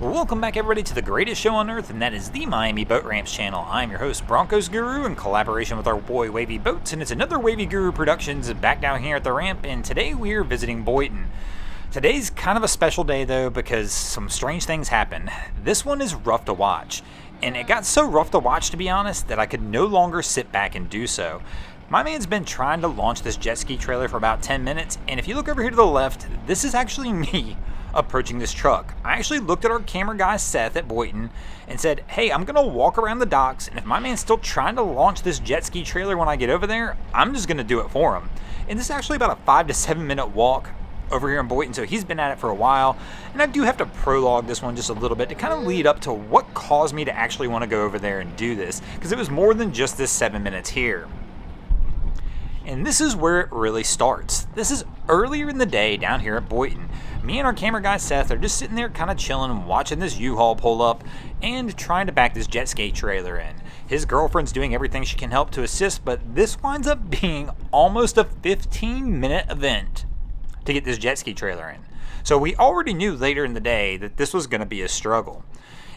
Welcome back everybody to the greatest show on earth, and that is the Miami Boat Ramps channel. I'm your host, Broncos Guru, in collaboration with our boy Wavy Boats, and it's another Wavy Guru Productions back down here at the ramp, and today we are visiting Boynton. Today's kind of a special day though, because some strange things happen. This one is rough to watch, and it got so rough to watch, to be honest, that I could no longer sit back and do so. My man's been trying to launch this jet ski trailer for about 10 minutes, and if you look over here to the left, this is actually me approaching this truck. I actually looked at our camera guy Seth at Boynton and said, hey, I'm gonna walk around the docks, and if my man's still trying to launch this jet ski trailer when I get over there, I'm just gonna do it for him. And this is actually about a 5 to 7 minute walk over here in Boynton, so he's been at it for a while, and I do have to prologue this one just a little bit to kind of lead up to what caused me to actually want to go over there and do this, because it was more than just this 7 minutes here. And this is where it really starts. This is earlier in the day down here at Boynton. Me and our camera guy Seth are just sitting there kind of chilling and watching this U-Haul pull up and trying to back this jet ski trailer in. His girlfriend's doing everything she can help to assist, but this winds up being almost a 15-minute event to get this jet ski trailer in. So we already knew later in the day that this was going to be a struggle.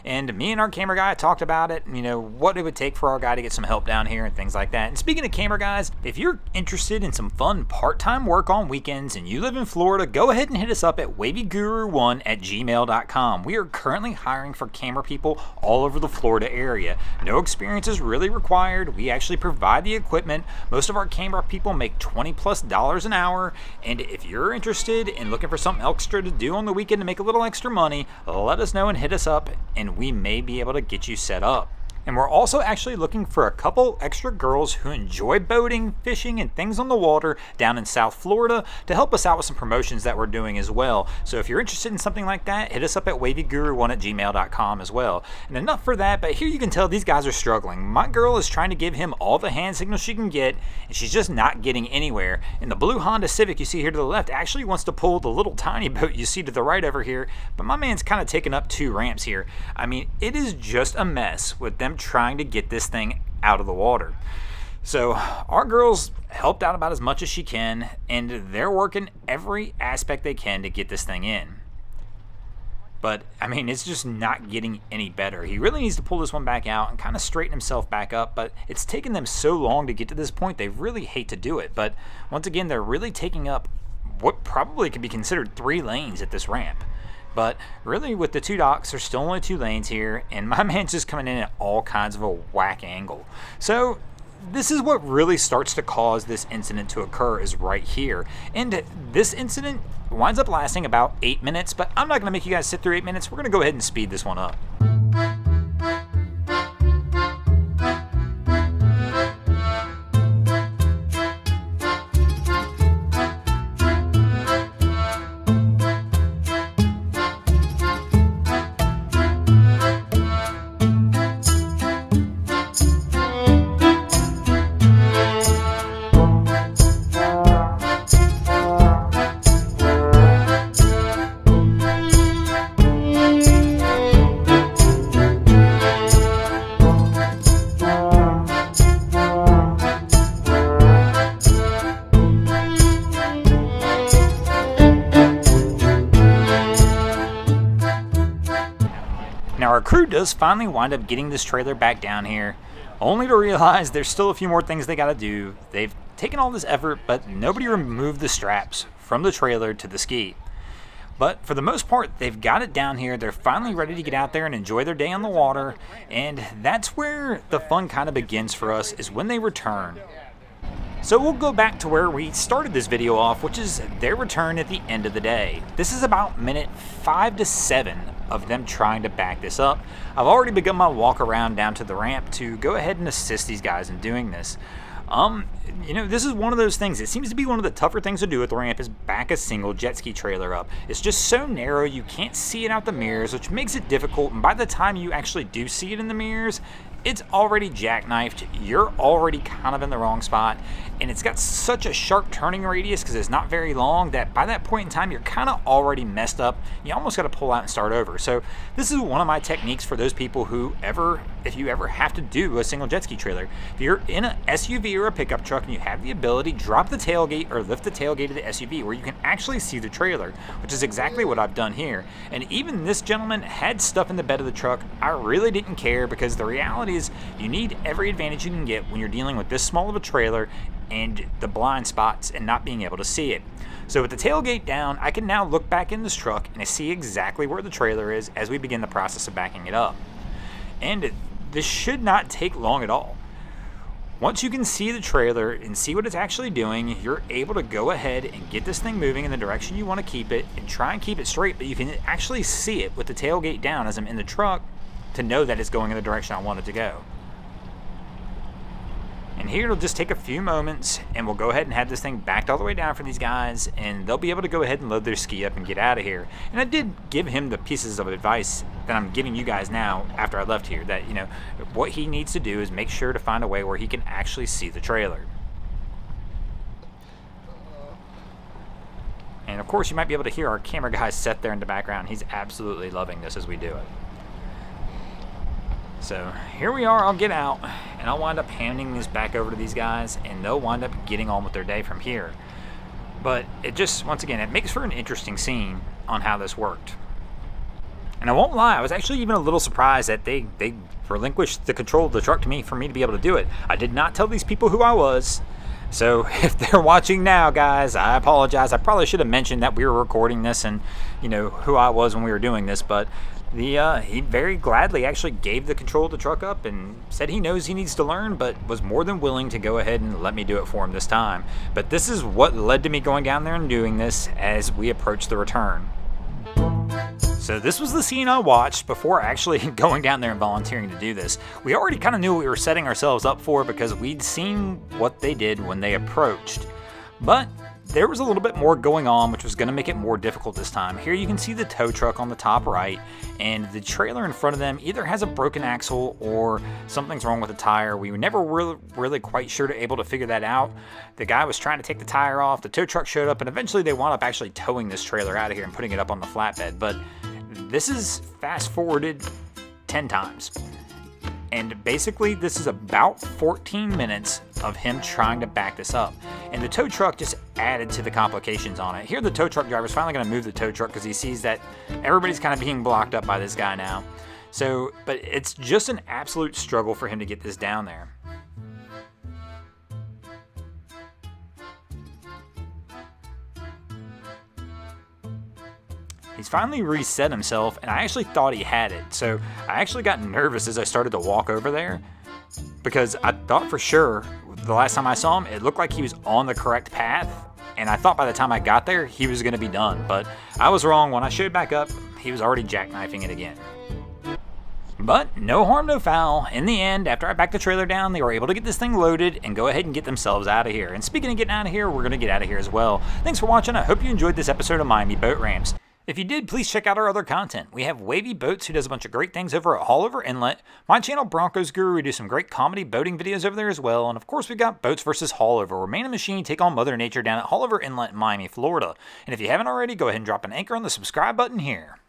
And me and our camera guy talked about it, you know, what it would take for our guy to get some help down here and things like that. And speaking of camera guys, if you're interested in some fun part-time work on weekends and you live in Florida, go ahead and hit us up at wavyguru1@gmail.com. We are currently hiring for camera people all over the Florida area. No experience is really required. We actually provide the equipment. Most of our camera people make $20+ an hour. And if you're interested in looking for something extra to do on the weekend to make a little extra money, let us know and hit us up, and we may be able to get you set up. And we're also actually looking for a couple extra girls who enjoy boating, fishing, and things on the water down in South Florida to help us out with some promotions that we're doing as well. So if you're interested in something like that, hit us up at wavyguru1@gmail.com as well. And enough for that, but here you can tell these guys are struggling. My girl is trying to give him all the hand signals she can get, and she's just not getting anywhere. And the blue Honda Civic you see here to the left actually wants to pull the little tiny boat you see to the right over here, but my man's kind of taking up 2 ramps here. I mean, it is just a mess with them trying to get this thing out of the water. So our girls helped out about as much as she can, and they're working every aspect they can to get this thing in. But I mean, it's just not getting any better. He really needs to pull this one back out and kind of straighten himself back up, but it's taken them so long to get to this point, they really hate to do it. But once again, they're really taking up what probably could be considered 3 lanes at this ramp. But really, with the 2 docks, there's still only 2 lanes here, and my man's just coming in at all kinds of a whack angle. So this is what really starts to cause this incident to occur, is right here. And this incident winds up lasting about 8 minutes, but I'm not going to make you guys sit through 8 minutes. We're going to go ahead and speed this one up. Now our crew does finally wind up getting this trailer back down here, only to realize there's still a few more things they gotta do. They've taken all this effort, but nobody removed the straps from the trailer to the ski. But for the most part, they've got it down here. They're finally ready to get out there and enjoy their day on the water, and that's where the fun kind of begins for us, is when they return. So we'll go back to where we started this video off, which is their return at the end of the day. This is about minute 5 to 7 of them trying to back this up. I've already begun my walk around down to the ramp to go ahead and assist these guys in doing this. You know, this is one of those things. It seems to be one of the tougher things to do at the ramp, is back a single jet ski trailer up. It's just so narrow, you can't see it out the mirrors, which makes it difficult, and by the time you actually do see it in the mirrors, it's already jackknifed, you're already kind of in the wrong spot, and it's got such a sharp turning radius because it's not very long that by that point in time you're kind of already messed up. You almost got to pull out and start over. So this is one of my techniques for those people who if you ever have to do a single jet ski trailer. If you're in an SUV or a pickup truck and you have the ability, drop the tailgate or lift the tailgate of the SUV where you can actually see the trailer, which is exactly what I've done here. And even this gentleman had stuff in the bed of the truck. I really didn't care because the reality is you need every advantage you can get when you're dealing with this small of a trailer and the blind spots and not being able to see it. So with the tailgate down, I can now look back in this truck and I see exactly where the trailer is as we begin the process of backing it up. And this should not take long at all. Once you can see the trailer and see what it's actually doing, you're able to go ahead and get this thing moving in the direction you want to keep it and try and keep it straight, but you can actually see it with the tailgate down as I'm in the truck to know that it's going in the direction I want it to go. And here it'll just take a few moments and we'll go ahead and have this thing backed all the way down for these guys and they'll be able to go ahead and load their ski up and get out of here. And I did give him the pieces of advice that I'm giving you guys now after I left here, that, you know, what he needs to do is make sure to find a way where he can actually see the trailer. And of course you might be able to hear our camera guy set there in the background. He's absolutely loving this as we do it. So here we are, I'll get out and I'll wind up handing this back over to these guys and they'll wind up getting on with their day from here. But it just, once again, it makes for an interesting scene on how this worked. And I won't lie, I was actually even a little surprised that they relinquished the control of the truck to me for me to be able to do it. I did not tell these people who I was. So if they're watching now, guys, I apologize. I probably should have mentioned that we were recording this and, you know, who I was when we were doing this, but he very gladly actually gave the control of the truck up and said he knows he needs to learn, but was more than willing to go ahead and let me do it for him this time. But this is what led to me going down there and doing this as we approach the return. So this was the scene I watched before actually going down there and volunteering to do this. We already kind of knew what we were setting ourselves up for because we'd seen what they did when they approached. But there was a little bit more going on, which was going to make it more difficult this time. Here you can see the tow truck on the top right, and the trailer in front of them either has a broken axle or something's wrong with the tire. We were never really quite able to figure that out. The guy was trying to take the tire off, the tow truck showed up, and eventually they wound up actually towing this trailer out of here and putting it up on the flatbed. But this is fast forwarded 10 times. And basically this is about 14 minutes of him trying to back this up. And the tow truck just added to the complications on it. Here the tow truck driver's finally going to move the tow truck because he sees that everybody's kind of being blocked up by this guy now. So, but it's just an absolute struggle for him to get this down there. He's finally reset himself, and I actually thought he had it. So I actually got nervous as I started to walk over there because I thought for sure the last time I saw him, it looked like he was on the correct path. And I thought by the time I got there, he was going to be done. But I was wrong. When I showed back up, he was already jackknifing it again. But no harm, no foul. In the end, after I backed the trailer down, they were able to get this thing loaded and go ahead and get themselves out of here. And speaking of getting out of here, we're going to get out of here as well. Thanks for watching. I hope you enjoyed this episode of Miami Boat Ramps. If you did, please check out our other content. We have Wavy Boats, who does a bunch of great things over at Haulover Inlet. My channel, Broncos Guru, we do some great comedy boating videos over there as well. And of course, we've got Boats vs. Haulover, where man and machine take on Mother Nature down at Haulover Inlet in Miami, Florida. And if you haven't already, go ahead and drop an anchor on the subscribe button here.